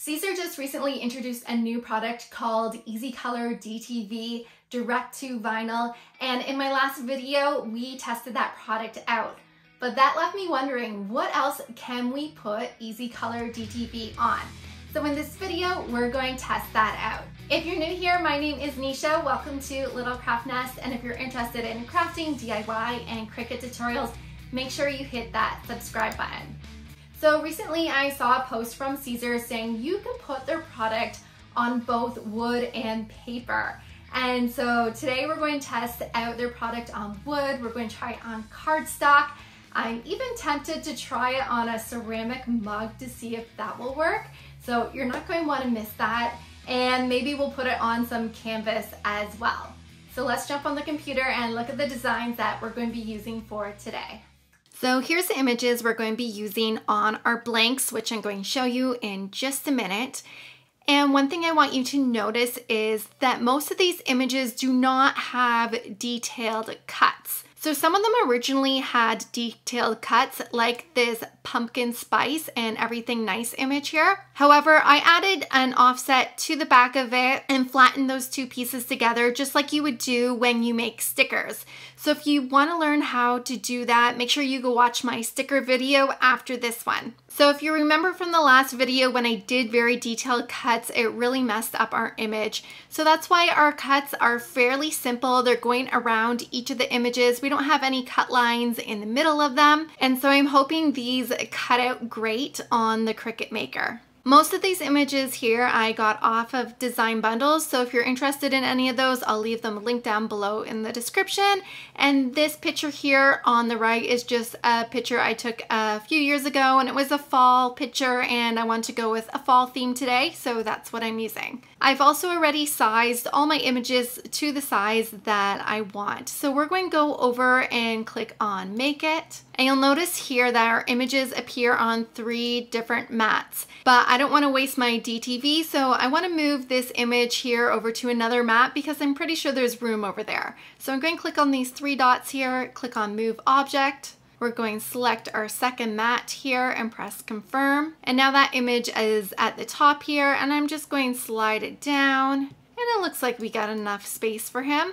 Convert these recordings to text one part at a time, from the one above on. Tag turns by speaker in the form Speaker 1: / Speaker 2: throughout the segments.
Speaker 1: Siser just recently introduced a new product called EasyColor DTV direct to vinyl, and in my last video we tested that product out. But that left me wondering, what else can we put EasyColor DTV on? So in this video we're going to test that out. If you're new here, my name is Nisha. Welcome to Little Craft Nest, and if you're interested in crafting, DIY, and Cricut tutorials, make sure you hit that subscribe button. So recently I saw a post from Siser saying you can put their product on both wood and paper. And so today we're going to test out their product on wood. We're going to try it on cardstock. I'm even tempted to try it on a ceramic mug to see if that will work. So you're not going to want to miss that. And maybe we'll put it on some canvas as well. So let's jump on the computer and look at the designs that we're going to be using for today. So here's the images we're going to be using on our blanks, which I'm going to show you in just a minute. And one thing I want you to notice is that most of these images do not have detailed cuts. So some of them originally had detailed cuts, like this pumpkin spice and everything nice image here. However, I added an offset to the back of it and flattened those two pieces together just like you would do when you make stickers. So if you want to learn how to do that, make sure you go watch my sticker video after this one. So if you remember from the last video when I did very detailed cuts, it really messed up our image. So that's why our cuts are fairly simple. They're going around each of the images. We don't have any cut lines in the middle of them. And so I'm hoping these cut out great on the Cricut Maker. Most of these images here I got off of design bundles, so if you're interested in any of those, I'll leave them linked down below in the description. And this picture here on the right is just a picture I took a few years ago, and it was a fall picture, and I want to go with a fall theme today, so that's what I'm using. I've also already sized all my images to the size that I want. So we're going to go over and click on Make It. And you'll notice here that our images appear on 3 different mats. But I don't want to waste my DTV, so I want to move this image here over to another mat because I'm pretty sure there's room over there. So I'm going to click on these 3 dots here, click on Move Object. We're going to select our second mat here and press Confirm. And now that image is at the top here, and I'm just going to slide it down. And it looks like we got enough space for him.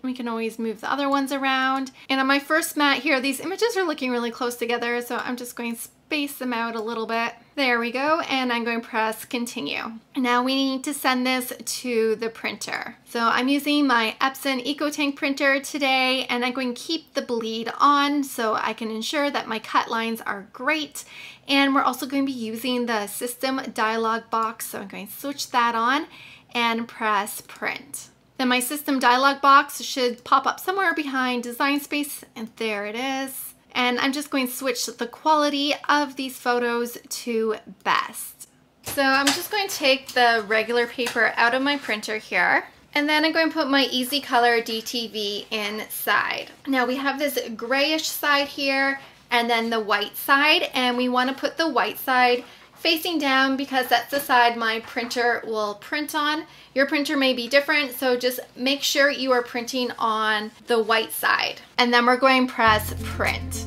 Speaker 1: We can always move the other ones around. And on my first mat here, these images are looking really close together, so I'm just going to space them out a little bit. There we go, and I'm going to press Continue. Now we need to send this to the printer. So I'm using my Epson EcoTank printer today, and I'm going to keep the bleed on so I can ensure that my cut lines are great. And we're also going to be using the system dialog box, so I'm going to switch that on and press Print. Then my system dialog box should pop up somewhere behind Design Space, and there it is. And I'm just going to switch the quality of these photos to best. So I'm just going to take the regular paper out of my printer here, and then I'm going to put my EasyColor DTV inside. Now we have this grayish side here and then the white side, and we want to put the white side facing down because that's the side my printer will print on. Your printer may be different, so just make sure you are printing on the white side. And then we're going to press Print.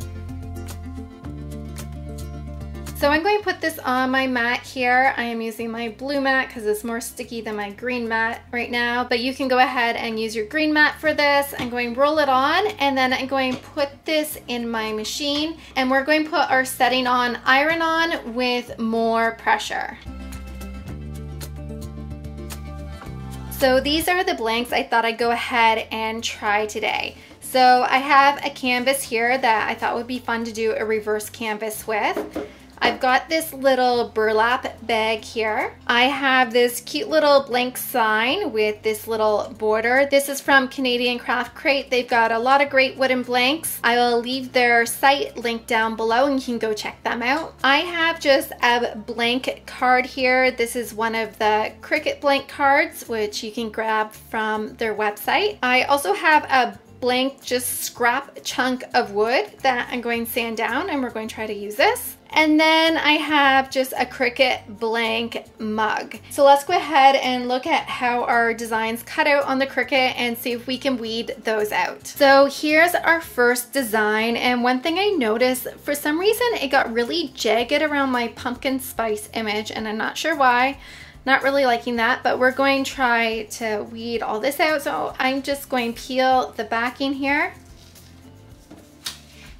Speaker 1: So I'm going to put this on my mat here. I am using my blue mat because it's more sticky than my green mat right now, but you can go ahead and use your green mat for this. I'm going to roll it on, and then I'm going to put this in my machine, and we're going to put our setting on Iron On with more pressure. So these are the blanks I thought I'd go ahead and try today. So I have a canvas here that I thought would be fun to do a reverse canvas with. I've got this little burlap bag here. I have this cute little blank sign with this little border. This is from Canadian Craft Crate. They've got a lot of great wooden blanks. I will leave their site linked down below and you can go check them out. I have just a blank card here. This is one of the Cricut blank cards, which you can grab from their website. I also have a blank just scrap chunk of wood that I'm going to sand down, and we're going to try to use this. And then I have just a Cricut blank mug. So let's go ahead and look at how our designs cut out on the Cricut and see if we can weed those out. So here's our first design, and one thing I noticed, for some reason it got really jagged around my pumpkin spice image, and I'm not sure why. Not really liking that, but we're going to try to weed all this out. So I'm just going to peel the backing here,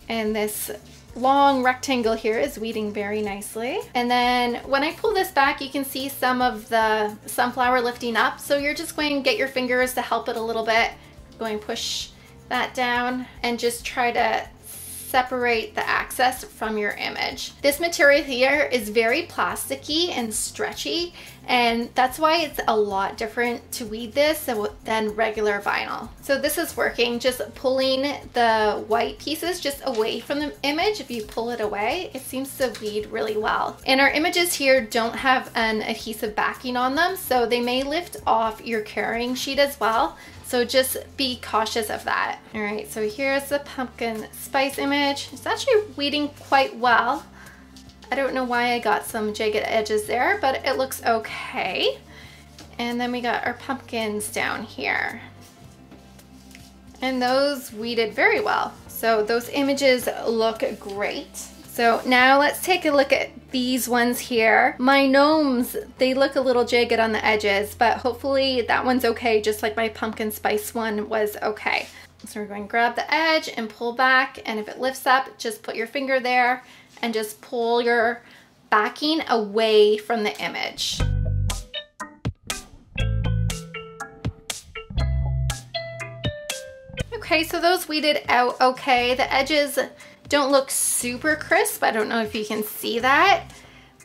Speaker 1: and this long rectangle here is weeding very nicely. And then when I pull this back, you can see some of the sunflower lifting up. So you're just going to get your fingers to help it a little bit. Go and push that down and just try to separate the excess from your image. This material here is very plasticky and stretchy, and that's why it's a lot different to weed this than regular vinyl. So this is working, just pulling the white pieces just away from the image. If you pull it away, it seems to weed really well. And our images here don't have an adhesive backing on them, so they may lift off your carrying sheet as well. So just be cautious of that. All right, so here's the pumpkin spice image. It's actually weeding quite well. I don't know why I got some jagged edges there, but it looks okay. And then we got our pumpkins down here. And those weeded very well. So those images look great. So now let's take a look at these ones here. My gnomes, they look a little jagged on the edges, but hopefully that one's okay, just like my pumpkin spice one was okay. So we're going to grab the edge and pull back, and if it lifts up, just put your finger there and just pull your backing away from the image. Okay, so those weeded out okay. The edges don't look super crisp. I don't know if you can see that,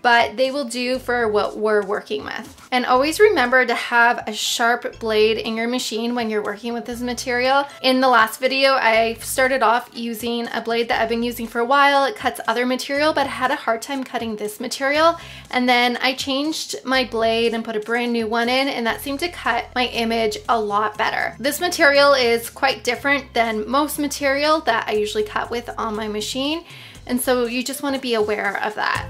Speaker 1: but they will do for what we're working with. And always remember to have a sharp blade in your machine when you're working with this material. In the last video, I started off using a blade that I've been using for a while. It cuts other material, but I had a hard time cutting this material. And then I changed my blade and put a brand new one in, and that seemed to cut my image a lot better. This material is quite different than most material that I usually cut with on my machine. And so you just want to be aware of that.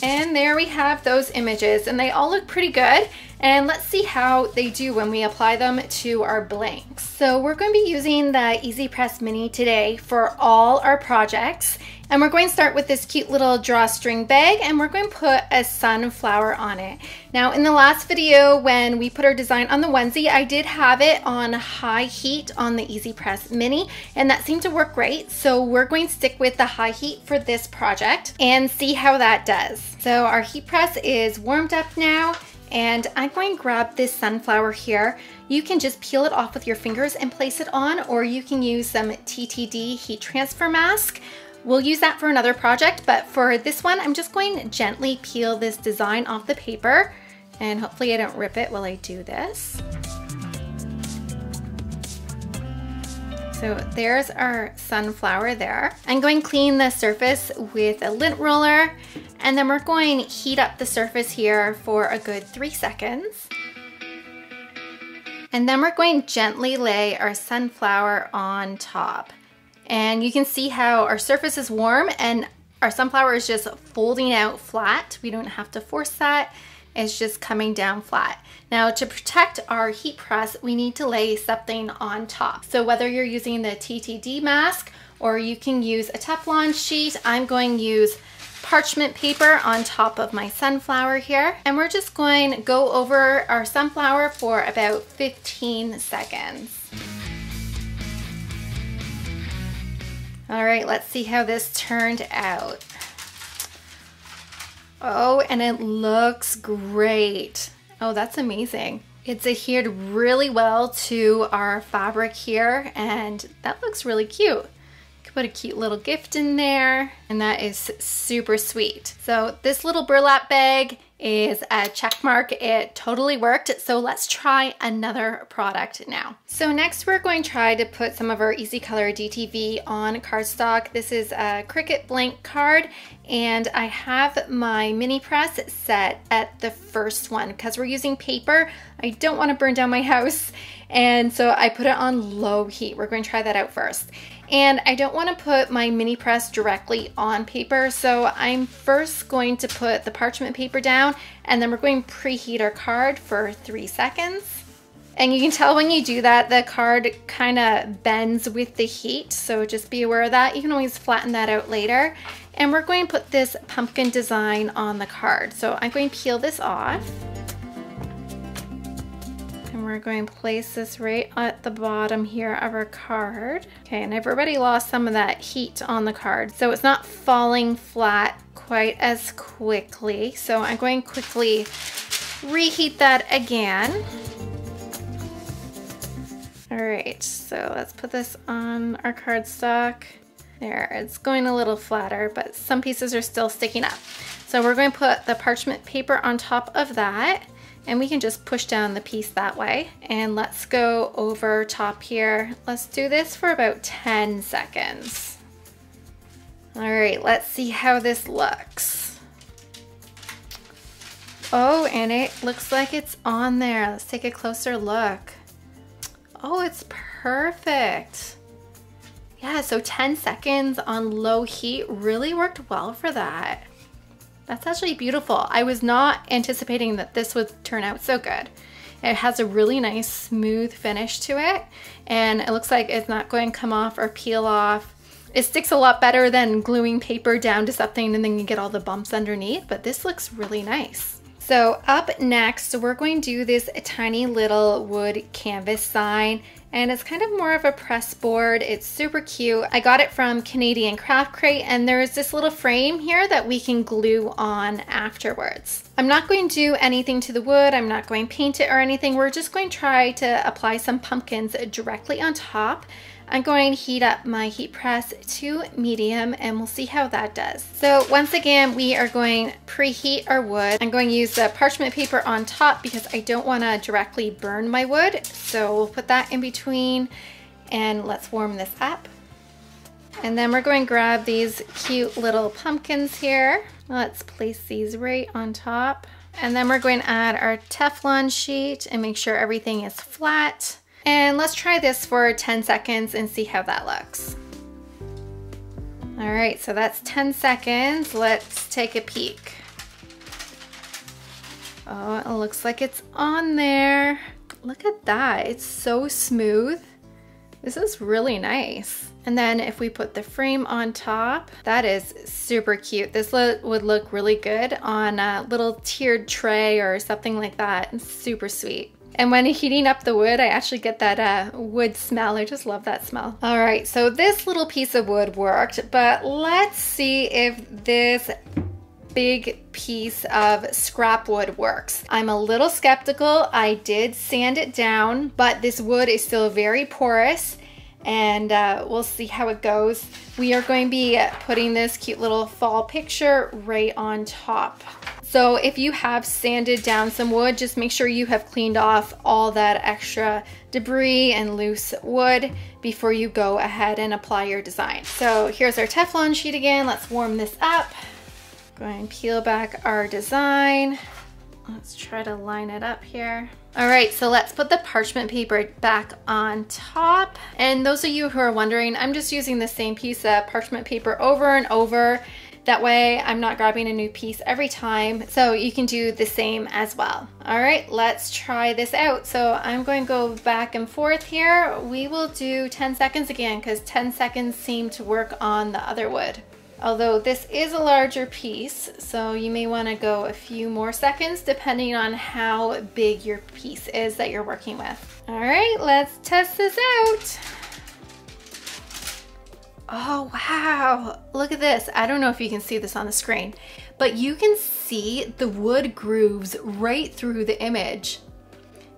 Speaker 1: And there we have those images, and they all look pretty good. And let's see how they do when we apply them to our blanks. So we're going to be using the EasyPress Mini today for all our projects. And we're going to start with this cute little drawstring bag, and we're going to put a sunflower on it. Now in the last video when we put our design on the onesie, I did have it on high heat on the EasyPress Mini, and that seemed to work great. So we're going to stick with the high heat for this project and see how that does. So our heat press is warmed up now, and I'm going to grab this sunflower here. You can just peel it off with your fingers and place it on, or you can use some TTD heat transfer mask. We'll use that for another project, but for this one, I'm just going to gently peel this design off the paper, and hopefully I don't rip it while I do this. So there's our sunflower there. I'm going to clean the surface with a lint roller, and then we're going to heat up the surface here for a good 3 seconds. And then we're going to gently lay our sunflower on top. And you can see how our surface is warm and our sunflower is just folding out flat. We don't have to force that. It's just coming down flat. Now to protect our heat press, we need to lay something on top. So whether you're using the TTD mask or you can use a Teflon sheet, I'm going to use parchment paper on top of my sunflower here. And we're just going to go over our sunflower for about 15 seconds. All right, let's see how this turned out. Oh, and it looks great. Oh, that's amazing. It's adhered really well to our fabric here, and that looks really cute. Could put a cute little gift in there, and that is super sweet. So this little burlap bag is a check mark. It totally worked. So let's try another product now. So next we're going to try to put some of our EasyColor DTV on cardstock. This is a Cricut blank card, and I have my mini press set at the first one because we're using paper. I don't want to burn down my house, And so I put it on low heat. We're going to try that out first. And I don't want to put my mini press directly on paper, so I'm first going to put the parchment paper down, and then we're going to preheat our card for 3 seconds. And you can tell when you do that, the card kind of bends with the heat, so just be aware of that. You can always flatten that out later. And we're going to put this pumpkin design on the card. So I'm going to peel this off. And we're going to place this right at the bottom here of our card. Okay, and I've already lost some of that heat on the card, so it's not falling flat quite as quickly. So I'm going to quickly reheat that again. All right, so let's put this on our cardstock. There, it's going a little flatter, but some pieces are still sticking up. So we're going to put the parchment paper on top of that, and we can just push down the piece that way. And let's go over top here. Let's do this for about 10 seconds. All right, let's see how this looks. Oh, and it looks like it's on there. Let's take a closer look. Oh, it's perfect. Yeah, so 10 seconds on low heat really worked well for that. That's actually beautiful. I was not anticipating that this would turn out so good. It has a really nice smooth finish to it, and it looks like it's not going to come off or peel off. It sticks a lot better than gluing paper down to something and then you get all the bumps underneath, but this looks really nice. So up next, we're going to do this tiny little wood canvas sign, and it's kind of more of a press board. It's super cute. I got it from Canadian Craft Crate, and there's this little frame here that we can glue on afterwards. I'm not going to do anything to the wood. I'm not going to paint it or anything. We're just going to try to apply some pumpkins directly on top. I'm going to heat up my heat press to medium, and we'll see how that does. So once again, we are going to preheat our wood. I'm going to use the parchment paper on top because I don't want to directly burn my wood. So we'll put that in between, and let's warm this up. And then we're going to grab these cute little pumpkins here. Let's place these right on top. And then we're going to add our Teflon sheet and make sure everything is flat. And let's try this for 10 seconds and see how that looks. All right, so that's 10 seconds. Let's take a peek. Oh, it looks like it's on there. Look at that, it's so smooth. This is really nice. And then if we put the frame on top, that is super cute. This would look really good on a little tiered tray or something like that. It's super sweet. And when heating up the wood, I actually get that wood smell. I just love that smell. All right, so this little piece of wood worked, but let's see if this big piece of scrap wood works. I'm a little skeptical. I did sand it down, but this wood is still very porous, and we'll see how it goes. We are going to be putting this cute little fall picture right on top. So if you have sanded down some wood, just make sure you have cleaned off all that extra debris and loose wood before you go ahead and apply your design. So here's our Teflon sheet again. Let's warm this up. Going to peel back our design. Let's try to line it up here. All right, so let's put the parchment paper back on top. And those of you who are wondering, I'm just using the same piece of parchment paper over and over. That way I'm not grabbing a new piece every time, so you can do the same as well. All right, let's try this out. So I'm going to go back and forth here. We will do 10 seconds again because 10 seconds seem to work on the other wood. Although this is a larger piece, so you may want to go a few more seconds depending on how big your piece is that you're working with. All right, let's test this out. Oh, wow. Look at this. I don't know if you can see this on the screen, but you can see the wood grooves right through the image.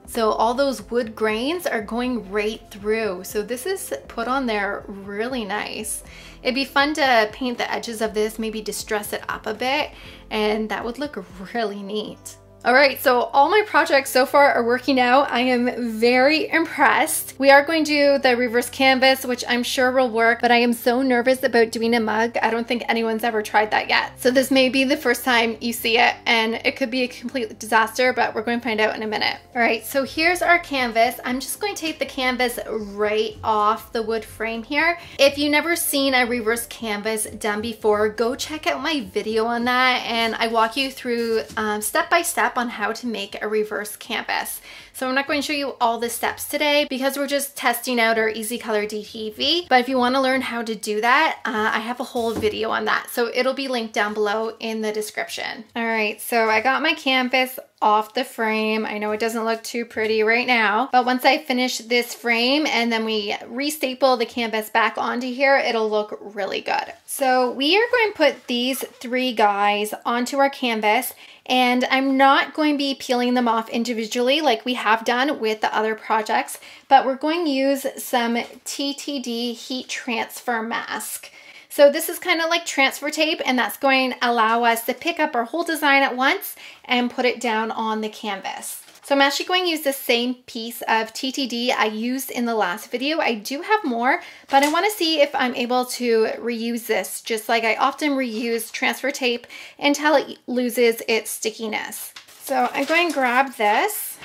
Speaker 1: So all those wood grains are going right through. So this is put on there really nice. It'd be fun to paint the edges of this, maybe distress it up a bit, and that would look really neat. All right, so all my projects so far are working out. I am very impressed. We are going to do the reverse canvas, which I'm sure will work, but I am so nervous about doing a mug. I don't think anyone's ever tried that yet. So this may be the first time you see it, and it could be a complete disaster, but we're going to find out in a minute. All right, so here's our canvas. I'm just going to take the canvas right off the wood frame here. If you've never seen a reverse canvas done before, go check out my video on that, and I walk you through step by step on how to make a reverse canvas. So I'm not going to show you all the steps today because we're just testing out our EasyColor DTV. But if you want to learn how to do that, I have a whole video on that. So it'll be linked down below in the description. All right, so I got my canvas off the frame. I know it doesn't look too pretty right now, but once I finish this frame and then we restaple the canvas back onto here, it'll look really good. So we are going to put these 3 guys onto our canvas, and I'm not going to be peeling them off individually like we have done with the other projects, but we're going to use some TTD heat transfer mask. So this is kind of like transfer tape, and that's going to allow us to pick up our whole design at once and put it down on the canvas. So I'm actually going to use the same piece of TTD I used in the last video. I do have more, but I want to see if I'm able to reuse this, just like I often reuse transfer tape until it loses its stickiness. So I'm going to grab this,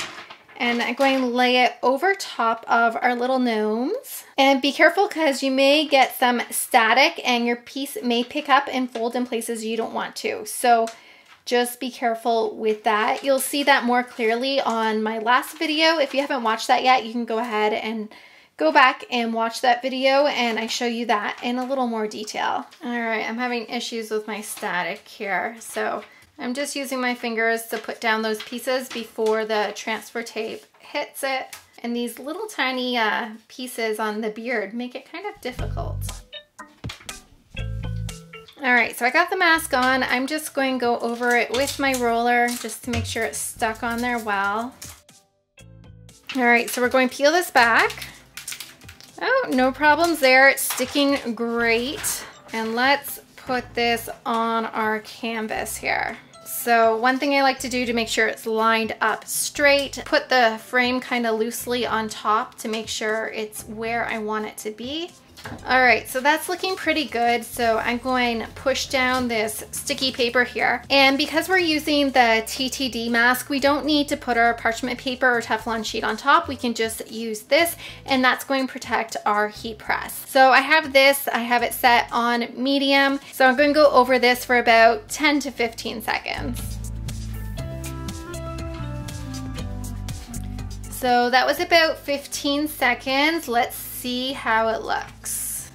Speaker 1: and I'm going to lay it over top of our little gnomes. And be careful because you may get some static and your piece may pick up and fold in places you don't want to. So just be careful with that. You'll see that more clearly on my last video. If you haven't watched that yet, you can go ahead and go back and watch that video, and I show you that in a little more detail. All right, I'm having issues with my static here. So I'm just using my fingers to put down those pieces before the transfer tape hits it. And these little tiny pieces on the beard make it kind of difficult. All right, so I got the mask on. I'm just going to go over it with my roller just to make sure it's stuck on there well. All right, so we're going to peel this back. Oh, no problems there. It's sticking great. And let's put this on our canvas here. So one thing I like to do to make sure it's lined up straight, put the frame kind of loosely on top to make sure it's where I want it to be. All right, so that's looking pretty good. So I'm going to push down this sticky paper here. And because we're using the TTD mask, we don't need to put our parchment paper or Teflon sheet on top. We can just use this, and that's going to protect our heat press. So I have this, I have it set on medium. So I'm going to go over this for about 10 to 15 seconds. So that was about 15 seconds. Let's see how it looks.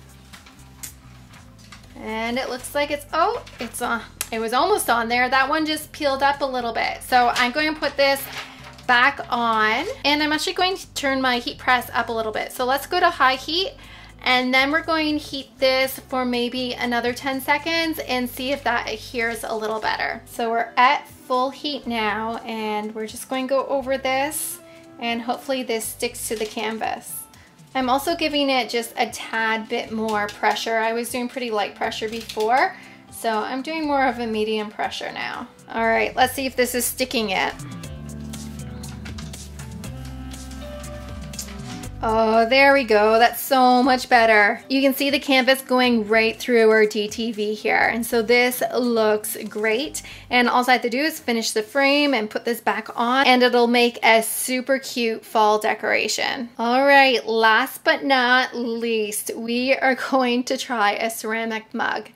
Speaker 1: And it looks like it's, oh, it's on. It was almost on there. That one just peeled up a little bit. So I'm going to put this back on, and I'm actually going to turn my heat press up a little bit. So let's go to high heat, and then we're going to heat this for maybe another 10 seconds and see if that adheres a little better. So we're at full heat now, and we're just going to go over this, and hopefully this sticks to the canvas. I'm also giving it just a tad bit more pressure. I was doing pretty light pressure before, so I'm doing more of a medium pressure now. All right, let's see if this is sticking yet. Oh, there we go. That's so much better. You can see the canvas going right through our DTV here. And so this looks great. And all I have to do is finish the frame and put this back on, and it'll make a super cute fall decoration. All right, last but not least, we are going to try a ceramic mug.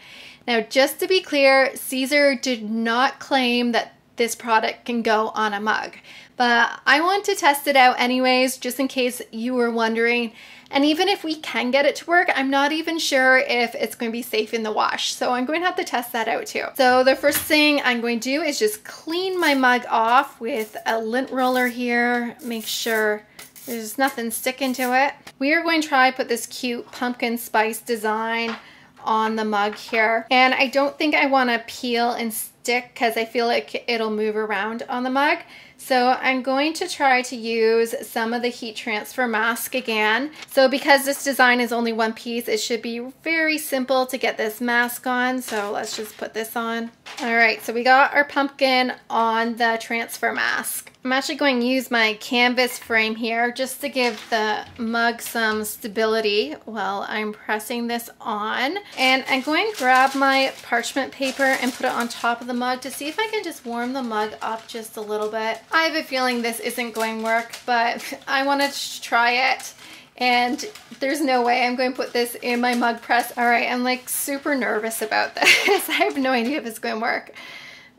Speaker 1: Now, just to be clear, Siser did not claim that this product can go on a mug, but I want to test it out anyways, just in case you were wondering. And even if we can get it to work, I'm not even sure if it's going to be safe in the wash. So I'm going to have to test that out too. So the first thing I'm going to do is just clean my mug off with a lint roller here. Make sure there's nothing sticking to it. We are going to try put this cute pumpkin spice design on the mug here. And I don't think I want to peel and stick because I feel like it'll move around on the mug. So I'm going to try to use some of the heat transfer mask again. So because this design is only one piece, it should be very simple to get this mask on. So let's just put this on. All right, so we got our pumpkin on the transfer mask. I'm actually going to use my canvas frame here just to give the mug some stability while I'm pressing this on. And I'm going to grab my parchment paper and put it on top of the mug to see if I can just warm the mug up just a little bit. I have a feeling this isn't going to work, but I wanted to try it. And there's no way I'm going to put this in my mug press. All right, I'm like super nervous about this. I have no idea if it's going to work.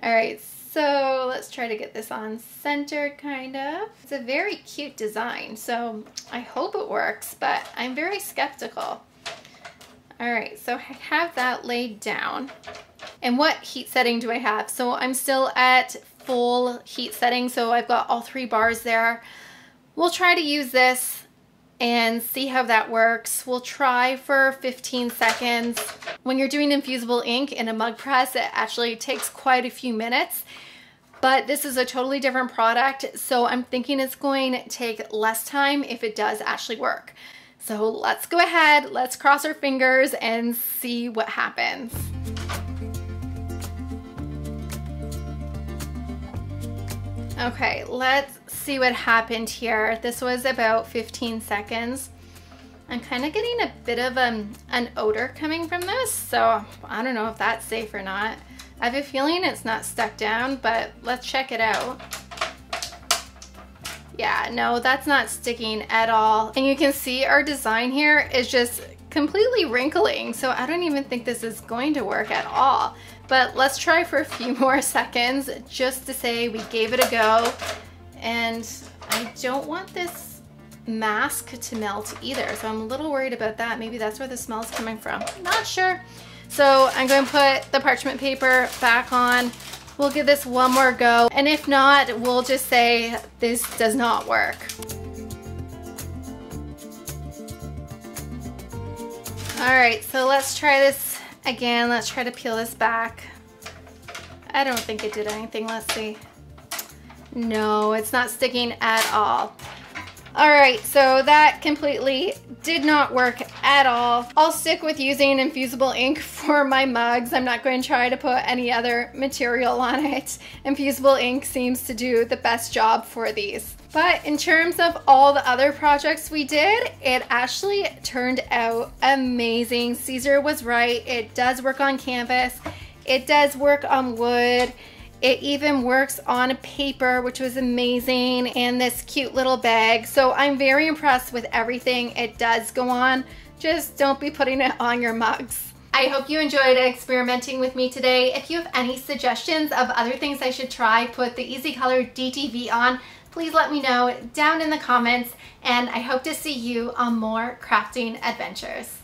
Speaker 1: All right, so let's try to get this on centered kind of. It's a very cute design, so I hope it works, but I'm very skeptical. All right, so I have that laid down. And what heat setting do I have? So I'm still at full heat setting, so I've got all 3 bars there. We'll try to use this and see how that works. We'll try for 15 seconds. When you're doing infusible ink in a mug press, it actually takes quite a few minutes, but this is a totally different product, so I'm thinking it's going to take less time if it does actually work. So let's go ahead, let's cross our fingers and see what happens. Okay, let's see what happened here. This was about 15 seconds. I'm kind of getting a bit of an odor coming from this, so I don't know if that's safe or not. I have a feeling it's not stuck down, but let's check it out. Yeah, no, that's not sticking at all. And you can see our design here is just completely wrinkling, so I don't even think this is going to work at all. But let's try for a few more seconds just to say we gave it a go. And I don't want this mask to melt either, so I'm a little worried about that. Maybe that's where the smell's coming from. Not sure. So I'm going to put the parchment paper back on. We'll give this one more go. And if not, we'll just say this does not work. All right, so let's try this again. Let's try to peel this back. I don't think it did anything. Let's see. No, it's not sticking at all. All right, so that completely did not work at all. I'll stick with using infusible ink for my mugs. I'm not going to try to put any other material on it. Infusible ink seems to do the best job for these. But in terms of all the other projects we did, it actually turned out amazing. Siser was right. It does work on canvas. It does work on wood. It even works on paper, which was amazing, and this cute little bag. So I'm very impressed with everything it does go on. Just don't be putting it on your mugs. I hope you enjoyed experimenting with me today. If you have any suggestions of other things I should try, put the EasyColor DTV on, please let me know down in the comments, and I hope to see you on more crafting adventures.